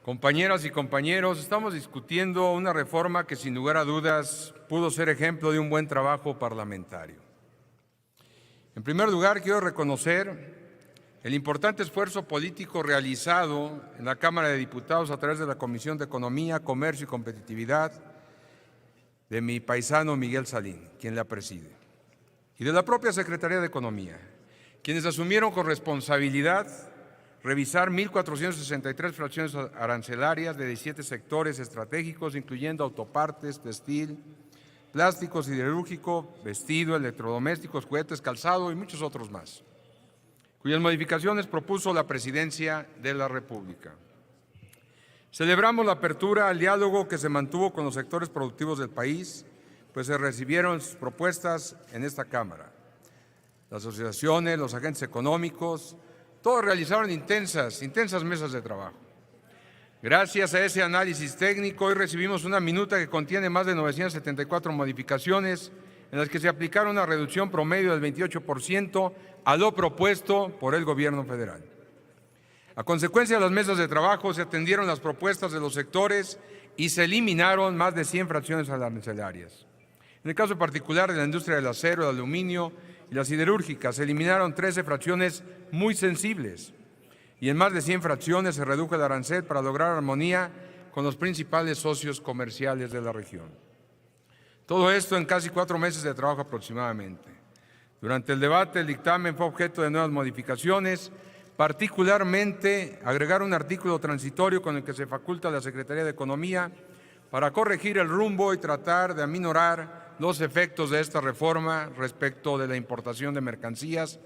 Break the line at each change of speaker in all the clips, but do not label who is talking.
Compañeras y compañeros, estamos discutiendo una reforma que sin lugar a dudas pudo ser ejemplo de un buen trabajo parlamentario. En primer lugar, quiero reconocer el importante esfuerzo político realizado en la Cámara de Diputados a través de la Comisión de Economía, Comercio y Competitividad de mi paisano Miguel Salín, quien la preside, y de la propia Secretaría de Economía, quienes asumieron con responsabilidad revisar 1.463 fracciones arancelarias de 17 sectores estratégicos, incluyendo autopartes, textil, plásticos, siderúrgico, vestido, electrodomésticos, juguetes, calzado y muchos otros más, cuyas modificaciones propuso la Presidencia de la República. Celebramos la apertura al diálogo que se mantuvo con los sectores productivos del país, pues se recibieron sus propuestas en esta Cámara. Las asociaciones, los agentes económicos, todos realizaron intensas mesas de trabajo. Gracias a ese análisis técnico, hoy recibimos una minuta que contiene más de 974 modificaciones en las que se aplicaron una reducción promedio del 28% a lo propuesto por el Gobierno federal. A consecuencia de las mesas de trabajo, se atendieron las propuestas de los sectores y se eliminaron más de 100 fracciones arancelarias. En el caso particular de la industria del acero, el aluminio y la siderúrgica, se eliminaron 13 fracciones muy sensibles y en más de 100 fracciones se redujo el arancel para lograr armonía con los principales socios comerciales de la región. Todo esto en casi 4 meses de trabajo aproximadamente. Durante el debate, el dictamen fue objeto de nuevas modificaciones, particularmente agregar un artículo transitorio con el que se faculta a la Secretaría de Economía para corregir el rumbo y tratar de aminorar los efectos de esta reforma respecto de la importación de mercancías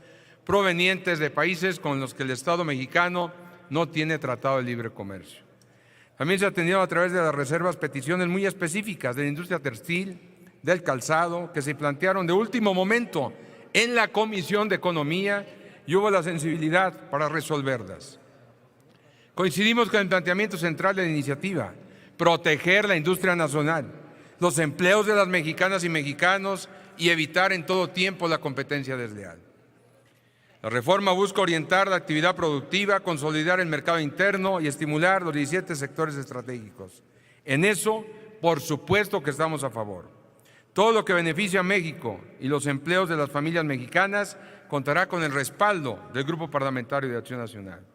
provenientes de países con los que el Estado mexicano no tiene tratado de libre comercio. También se atendieron a través de las reservas peticiones muy específicas de la industria textil, del calzado, que se plantearon de último momento en la Comisión de Economía y hubo la sensibilidad para resolverlas. Coincidimos con el planteamiento central de la iniciativa: proteger la industria nacional, los empleos de las mexicanas y mexicanos y evitar en todo tiempo la competencia desleal. La reforma busca orientar la actividad productiva, consolidar el mercado interno y estimular los 17 sectores estratégicos. En eso, por supuesto que estamos a favor. Todo lo que beneficie a México y los empleos de las familias mexicanas contará con el respaldo del Grupo Parlamentario de Acción Nacional.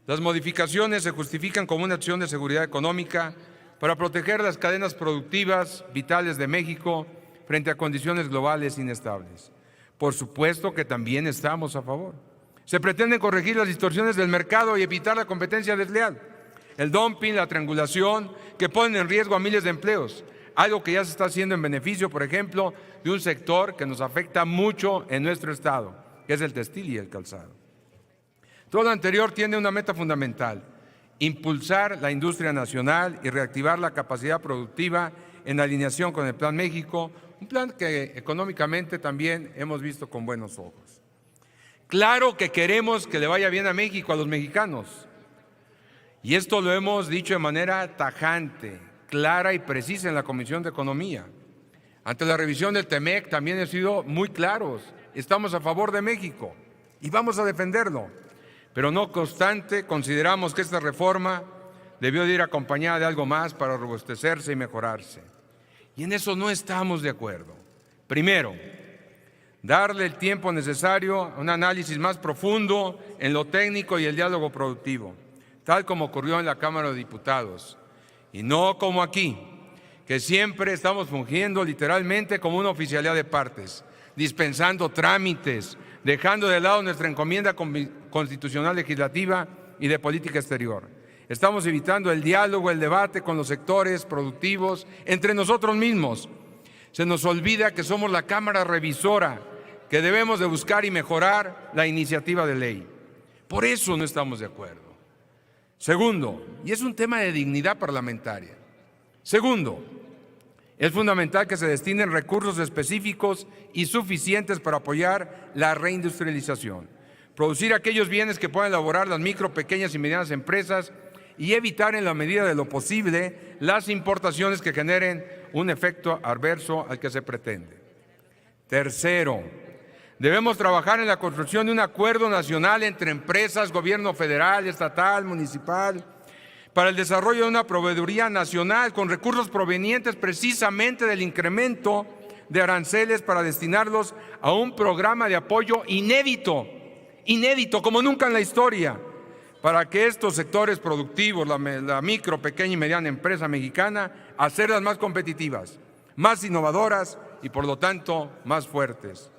Las modificaciones se justifican como una acción de seguridad económica para proteger las cadenas productivas vitales de México frente a condiciones globales inestables. Por supuesto que también estamos a favor. Se pretenden corregir las distorsiones del mercado y evitar la competencia desleal, el dumping, la triangulación, que ponen en riesgo a miles de empleos, algo que ya se está haciendo en beneficio, por ejemplo, de un sector que nos afecta mucho en nuestro estado, que es el textil y el calzado. Todo lo anterior tiene una meta fundamental: impulsar la industria nacional y reactivar la capacidad productiva en alineación con el Plan México, un plan que económicamente también hemos visto con buenos ojos. Claro que queremos que le vaya bien a México, a los mexicanos, y esto lo hemos dicho de manera tajante, clara y precisa en la Comisión de Economía. Ante la revisión del TEMEC también hemos sido muy claros: estamos a favor de México y vamos a defenderlo. Pero no obstante, consideramos que esta reforma debió de ir acompañada de algo más para robustecerse y mejorarse. Y en eso no estamos de acuerdo. Primero, darle el tiempo necesario a un análisis más profundo en lo técnico y el diálogo productivo, tal como ocurrió en la Cámara de Diputados, y no como aquí, que siempre estamos fungiendo literalmente como una oficialía de partes, dispensando trámites, dejando de lado nuestra encomienda constitucional legislativa y de política exterior. Estamos evitando el diálogo, el debate con los sectores productivos, entre nosotros mismos. Se nos olvida que somos la Cámara revisora, que debemos de buscar y mejorar la iniciativa de ley. Por eso no estamos de acuerdo. Segundo, y es un tema de dignidad parlamentaria. Segundo, es fundamental que se destinen recursos específicos y suficientes para apoyar la reindustrialización, producir aquellos bienes que puedan elaborar las micro, pequeñas y medianas empresas y evitar en la medida de lo posible las importaciones que generen un efecto adverso al que se pretende. Tercero, debemos trabajar en la construcción de un acuerdo nacional entre empresas, gobierno federal, estatal, municipal, para el desarrollo de una proveeduría nacional con recursos provenientes precisamente del incremento de aranceles para destinarlos a un programa de apoyo inédito como nunca en la historia, para que estos sectores productivos, la micro, pequeña y mediana empresa mexicana, hacerlas más competitivas, más innovadoras y por lo tanto más fuertes.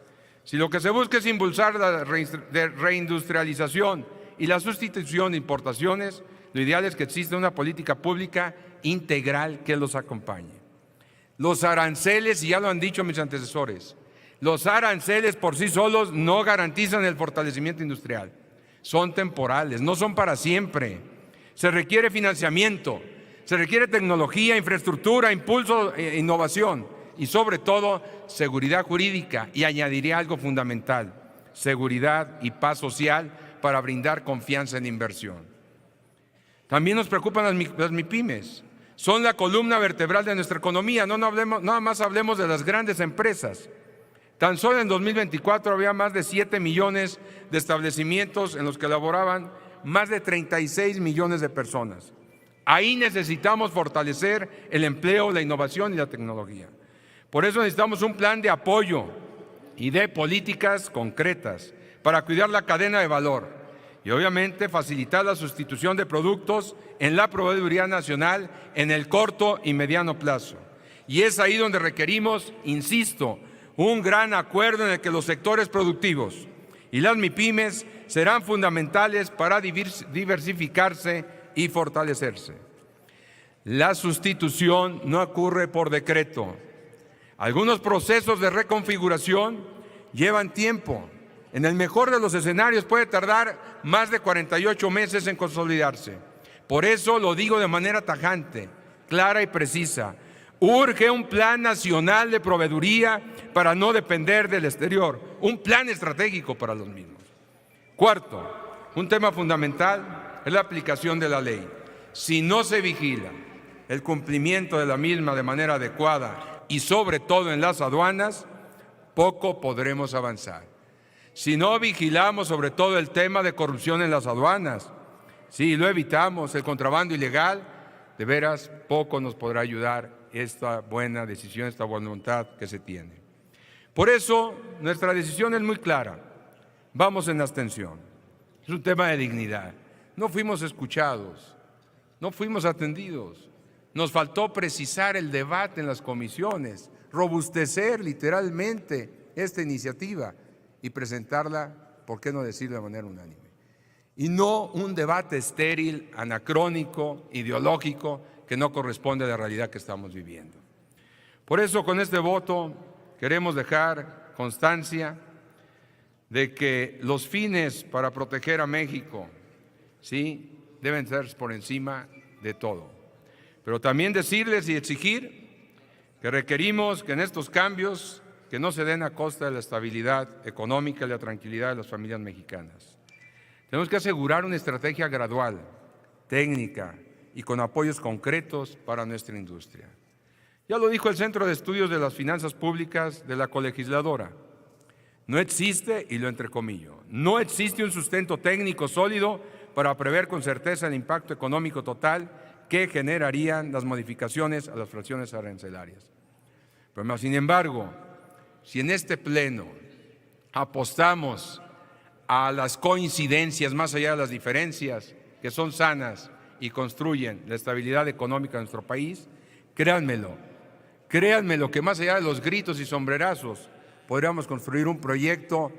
Si lo que se busca es impulsar la reindustrialización y la sustitución de importaciones, lo ideal es que exista una política pública integral que los acompañe. Los aranceles, y ya lo han dicho mis antecesores, los aranceles por sí solos no garantizan el fortalecimiento industrial. Son temporales, no son para siempre. Se requiere financiamiento, se requiere tecnología, infraestructura, impulso e innovación y sobre todo seguridad jurídica, y añadiría algo fundamental: seguridad y paz social para brindar confianza en inversión. También nos preocupan las MIPYMES. Son la columna vertebral de nuestra economía. Nada más hablemos de las grandes empresas. Tan solo en 2024 había más de 7 millones de establecimientos en los que laboraban más de 36 millones de personas. Ahí necesitamos fortalecer el empleo, la innovación y la tecnología. Por eso necesitamos un plan de apoyo y de políticas concretas para cuidar la cadena de valor y obviamente facilitar la sustitución de productos en la proveeduría nacional en el corto y mediano plazo. Y es ahí donde requerimos, insisto, un gran acuerdo en el que los sectores productivos y las MIPYMES serán fundamentales para diversificarse y fortalecerse. La sustitución no ocurre por decreto. Algunos procesos de reconfiguración llevan tiempo. En el mejor de los escenarios puede tardar más de 48 meses en consolidarse. Por eso lo digo de manera tajante, clara y precisa. Urge un plan nacional de proveeduría para no depender del exterior, un plan estratégico para los mismos. Cuarto, un tema fundamental es la aplicación de la ley. Si no se vigila el cumplimiento de la misma de manera adecuada y sobre todo en las aduanas, poco podremos avanzar. Si no vigilamos sobre todo el tema de corrupción en las aduanas, si lo evitamos, el contrabando ilegal, de veras poco nos podrá ayudar esta buena decisión, esta voluntad que se tiene. Por eso nuestra decisión es muy clara. Vamos en abstención. Es un tema de dignidad. No fuimos escuchados, no fuimos atendidos. Nos faltó precisar el debate en las comisiones, robustecer literalmente esta iniciativa y presentarla, ¿por qué no decirlo de manera unánime? Y no un debate estéril, anacrónico, ideológico, que no corresponde a la realidad que estamos viviendo. Por eso, con este voto queremos dejar constancia de que los fines para proteger a México, sí, deben ser por encima de todo. Pero también decirles y exigir que requerimos que en estos cambios que no se den a costa de la estabilidad económica y la tranquilidad de las familias mexicanas. Tenemos que asegurar una estrategia gradual, técnica y con apoyos concretos para nuestra industria. Ya lo dijo el Centro de Estudios de las Finanzas Públicas de la colegisladora. No existe, y lo entrecomillo, no existe un sustento técnico sólido para prever con certeza el impacto económico total que generarían las modificaciones a las fracciones arancelarias. Pero, sin embargo, si en este pleno apostamos a las coincidencias más allá de las diferencias, que son sanas y construyen la estabilidad económica de nuestro país, créanmelo, que más allá de los gritos y sombrerazos, podríamos construir un proyecto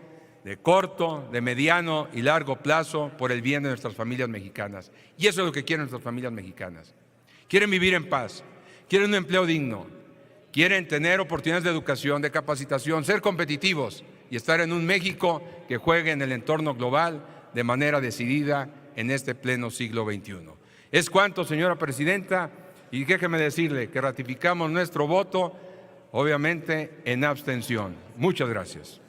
de corto, de mediano y largo plazo por el bien de nuestras familias mexicanas. Y eso es lo que quieren nuestras familias mexicanas. Quieren vivir en paz, quieren un empleo digno, quieren tener oportunidades de educación, de capacitación, ser competitivos y estar en un México que juegue en el entorno global de manera decidida en este pleno siglo XXI. Es cuanto, señora presidenta, y déjeme decirle que ratificamos nuestro voto, obviamente en abstención. Muchas gracias.